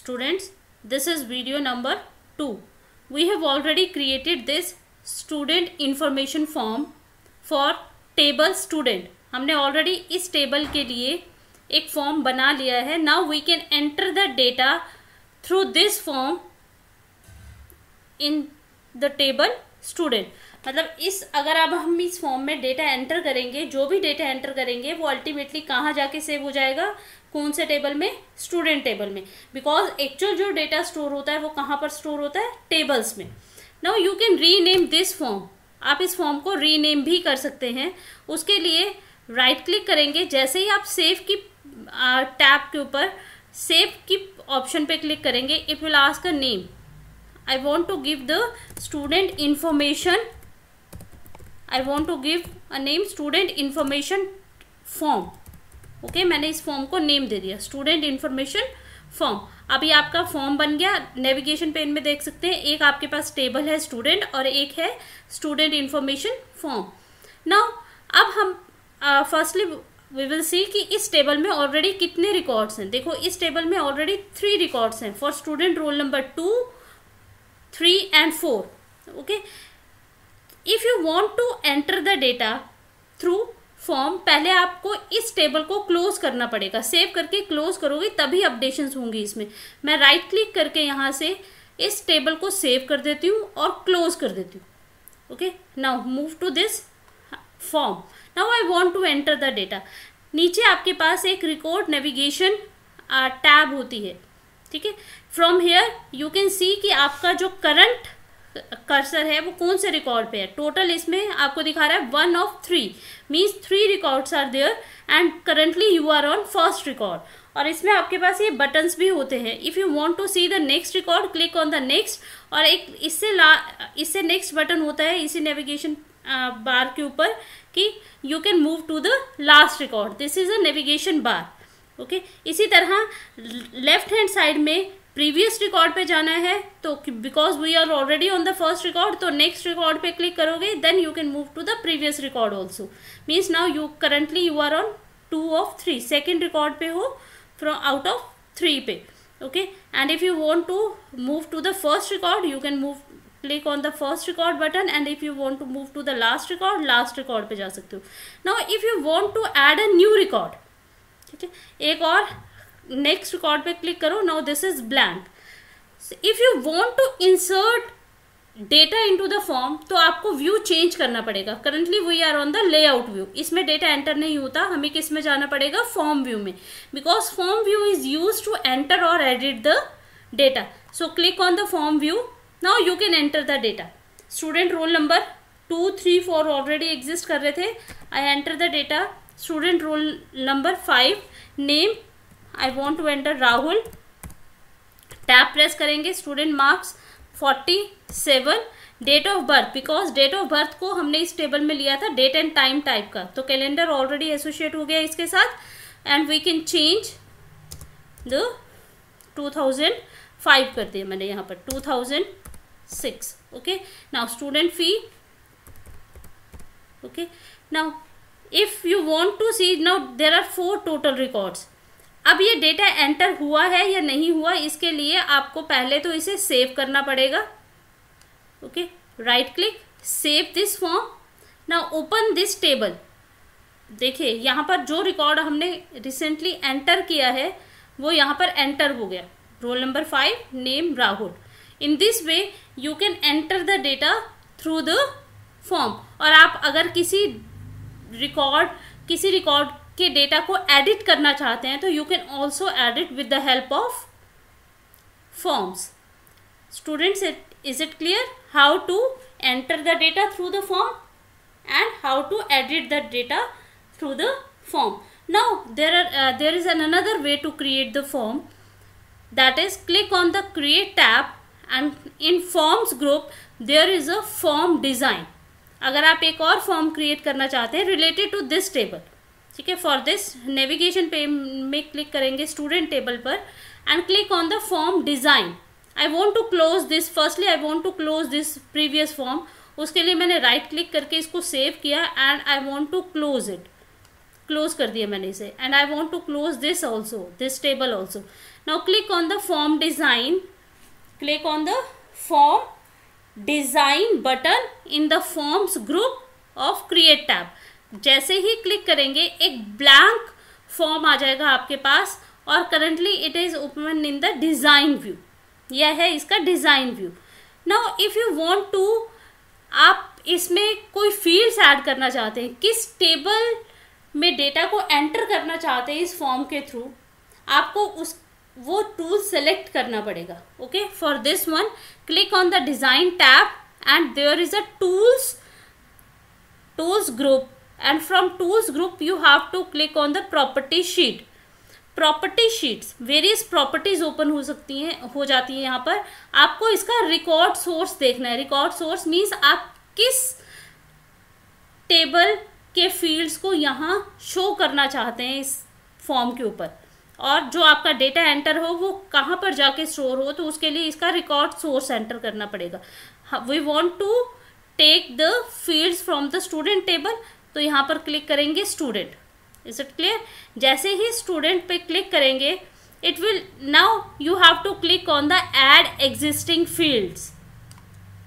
Students, this is video number 2. We have already created this student information form for table student. हमने already इस table के लिए एक form बना लिया है. Now we can enter the data through this form in the table student. मतलब अगर अब हम इस फॉर्म में डेटा एंटर करेंगे, जो भी डेटा एंटर करेंगे वो अल्टीमेटली कहाँ जाके सेव हो जाएगा, कौन से टेबल में, स्टूडेंट टेबल में. बिकॉज एक्चुअल जो डेटा स्टोर होता है वो कहाँ पर स्टोर होता है, टेबल्स में. Now you can rename this form. आप इस फॉर्म को रीनेम भी कर सकते हैं. उसके लिए राइट क्लिक करेंगे. जैसे ही आप सेव की टैब के ऊपर सेव की ऑप्शन पे क्लिक करेंगे, it will ask a name. I want to give the student information. I want to give a name student information form. Okay, मैंने इस फॉर्म को नेम दे दिया स्टूडेंट इन्फॉर्मेशन फॉर्म. अभी आपका फॉर्म बन गया. नेविगेशन पेन में देख सकते हैं, एक आपके पास टेबल है स्टूडेंट और एक है स्टूडेंट इन्फॉर्मेशन फॉर्म. नाउ अब हम फर्स्टली वी विल सी कि इस टेबल में ऑलरेडी कितने रिकॉर्ड्स हैं. देखो, इस टेबल में ऑलरेडी 3 रिकॉर्ड्स हैं for student roll number 2, 3 and 4. Okay, if you want to enter the data through form, पहले आपको इस टेबल को क्लोज करना पड़ेगा. सेव करके क्लोज करोगे तभी अपडेशंस होंगी इसमें. मैं राइट क्लिक करके यहाँ से इस टेबल को सेव कर देती हूँ और क्लोज कर देती हूँ. Okay, now move to this form. Now I want to enter the data. नीचे आपके पास एक रिकॉर्ड नेविगेशन टैब होती है. ठीक है, from here you can see कि आपका जो करंट कर्सर है वो कौन से रिकॉर्ड पे है. टोटल इसमें आपको दिखा रहा है 1 of 3, means 3 records are there and currently you are on first record. और इसमें आपके पास ये बटन्स भी होते हैं. If you want to see the next record, click on the next. और एक इससे नेक्स्ट बटन होता है इसी नेविगेशन बार के ऊपर कि you can move to the last record. This is a navigation bar. Okay, इसी तरह लेफ्ट हैंड साइड में प्रीवियस रिकॉर्ड पे जाना है तो because we are already on the first record, तो नेक्स्ट रिकॉर्ड पे क्लिक करोगे, then you can move to the previous record also. Means now you currently you are on 2 of 3, second record पे हो from out of 3 पे. Okay, and if you want to move to the first record, you can move click on the first record button. And if you want to move to the last record पे जा सकते हो. Now if you want to add a new record, ठीक है, एक और next record पे click करो. Now this is blank. If you want to insert data into the form, तो आपको व्यू चेंज करना पड़ेगा. Currently we are on the layout view. इसमें डेटा एंटर नहीं होता, हमें किस में जाना पड़ेगा, फॉर्म व्यू में. Because form view is use to enter और edit the data. So click on the form view. Now you can enter the data. Student roll number 2, 3, 4 already exist कर रहे थे. I enter the data. Student roll number 5, name I want to enter Rahul. Tab press करेंगे. Student marks 47. Date of birth, because date of birth को हमने इस table में लिया था डेट एंड टाइम टाइप का, तो कैलेंडर ऑलरेडी एसोसिएट हो गया इसके साथ. And we can change the 2005 कर दिया मैंने यहाँ पर 2006. Okay, now student fee. Okay, now if you want to see, now there are 4 total records. अब ये डेटा एंटर हुआ है या नहीं हुआ, इसके लिए आपको पहले तो इसे सेव करना पड़ेगा. Okay, right click, save this form. Now open this table. देखिए यहाँ पर जो रिकॉर्ड हमने रिसेंटली एंटर किया है वो यहाँ पर एंटर हो गया. Role number 5, name Rahul. In this way you can enter the data through the form. और आप अगर किसी रिकॉर्ड के डेटा को एडिट करना चाहते हैं तो you can also edit with the help of forms. Students, is it clear how to enter the data through the form and how to edit the data through the form. Now there is another way to create the form, that is click on the create tab and in forms group there is a form design. अगर आप एक और form create करना चाहते हैं related to this table, ठीक है, for this navigation पे में क्लिक करेंगे स्टूडेंट टेबल पर and click on the form design. I want to close this. Firstly I want to close this previous form. उसके लिए मैंने राइट क्लिक करके इसको सेव किया and I want to close it. Close कर दिया मैंने इसे. And I want to close this also, this table also. Now click on the form design. Click on the form design button in the forms group of create tab. जैसे ही click करेंगे एक blank form आ जाएगा आपके पास और currently it is open in the design view. यह है इसका design view. Now if you want to, आप इसमें कोई फील्ड्स ऐड करना चाहते हैं, किस टेबल में डेटा को एंटर करना चाहते हैं इस फॉर्म के थ्रू, आपको वो टूल सेलेक्ट करना पड़ेगा. Okay, for this one click on the design tab and there is a tools group, and from tools group you have to click on the property sheet. Property sheets various properties open हो जाती है. यहाँ पर आपको इसका record source देखना है. Record source means आप किस टेबल के फील्ड्स को यहाँ शो करना चाहते हैं इस फॉर्म के ऊपर, और जो आपका डेटा एंटर हो वो कहाँ पर जाके स्टोर हो, तो उसके लिए इसका रिकॉर्ड सोर्स एंटर करना पड़ेगा. We want to take the fields from the student table, तो यहाँ पर क्लिक करेंगे स्टूडेंट. Is it clear? जैसे ही स्टूडेंट पे क्लिक करेंगे it will, now you have to click on the add existing fields.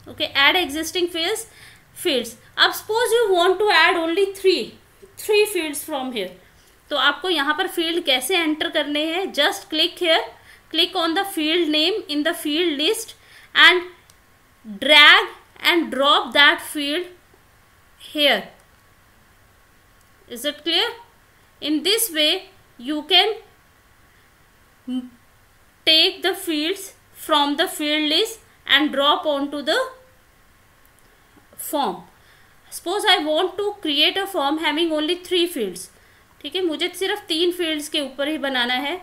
Okay, add existing fields. अब suppose you want to add only three fields from here, तो आपको यहाँ पर field कैसे एंटर करने हैं? Just click here, click on the field name in the field list and drag and drop that field here. Is it clear? In this way you can take the fields from the field list and drop onto the form. Suppose I want to create a form having only 3 fields. ठीक है, मुझे सिर्फ 3 fields के ऊपर ही बनाना है.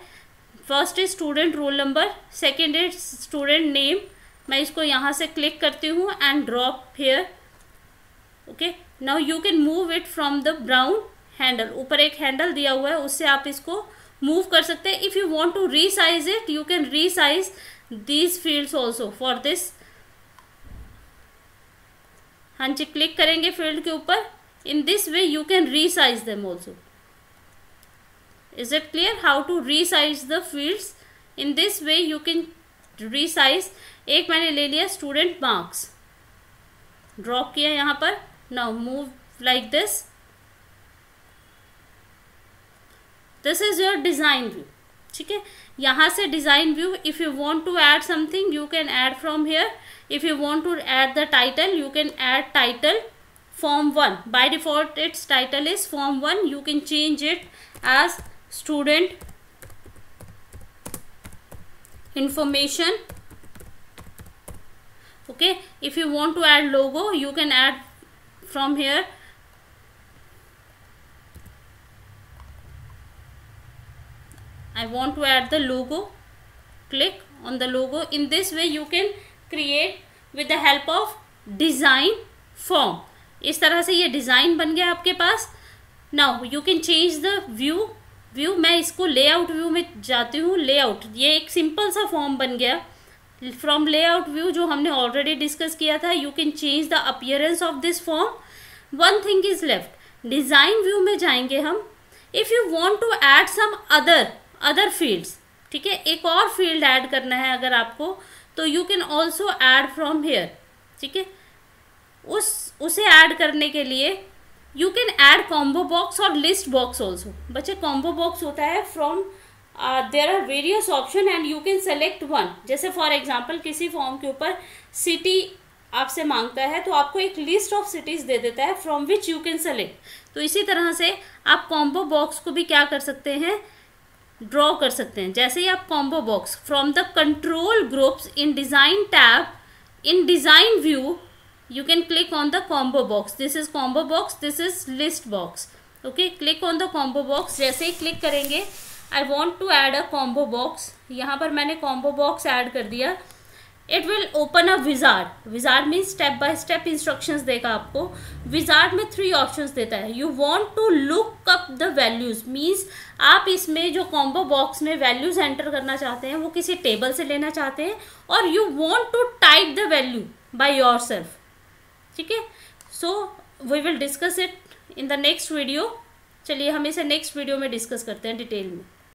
First is student roll number, second is student name. मैं इसको यहाँ से क्लिक करती हूँ and drop here. Okay, now you can move it from the brown handle. ऊपर एक हैंडल दिया हुआ है, उससे आप इसको मूव कर सकते हैं. If you want to resize it you can resize these fields also. For this, हाँ जी, क्लिक करेंगे फील्ड के ऊपर. In this way you can resize them also. Is it clear how to resize the fields? In this way you can resize. एक मैंने ले लिया student marks, drop किया यहाँ पर. Now move like this. This is your design view. ठीक है, यहाँ से design view. If you want to add something you can add from here. If you want to add the title you can add title form 1. By default its title is form 1. You can change it as student information. Okay, if you want to add logo you can add from here. I want to add the logo. Click on the logo. In this way you can create with the help of design form. इस तरह से ये design बन गया आपके पास. Now you can change the view. मैं इसको लेआउट व्यू में जाती हूँ. लेआउट, ये एक सिंपल सा फॉर्म बन गया. फ्रॉम लेआउट व्यू जो हमने ऑलरेडी डिस्कस किया था, you can change the appearance of this form. One thing is left. Design view में जाएंगे हम. If you want to add some other fields, ठीक है, एक और फील्ड ऐड करना है अगर आपको, तो you can also add from here. ठीक है, उसे ऐड करने के लिए you can add combo box और लिस्ट बॉक्स ऑल्सो. बच्चे कॉम्बो बॉक्स होता है from there are various option and you can select one. जैसे फॉर एग्जांपल किसी फॉर्म के ऊपर सिटी आपसे मांगता है तो आपको एक लिस्ट ऑफ सिटीज दे देता है from which you can select. तो इसी तरह से आप कॉम्बो बॉक्स को भी क्या कर सकते हैं, ड्रॉ कर सकते हैं. जैसे ही आप combo box from the control groups in design tab, in design view you can click on the combo box. This is combo box, this is list box. Okay, click on the combo box. जैसे ही click करेंगे I want to add a combo box. यहाँ पर मैंने combo box add कर दिया. It will open a wizard. Wizard means step by step instructions देगा आपको. Wizard में 3 options देता है. You want to look up the values means आप इसमें जो combo box में values enter करना चाहते हैं वो किसी टेबल से लेना चाहते हैं, और you want to type the value by yourself. ठीक है, so we will discuss it in the next video. चलिए हम इसे नेक्स्ट वीडियो में डिस्कस करते हैं डिटेल में.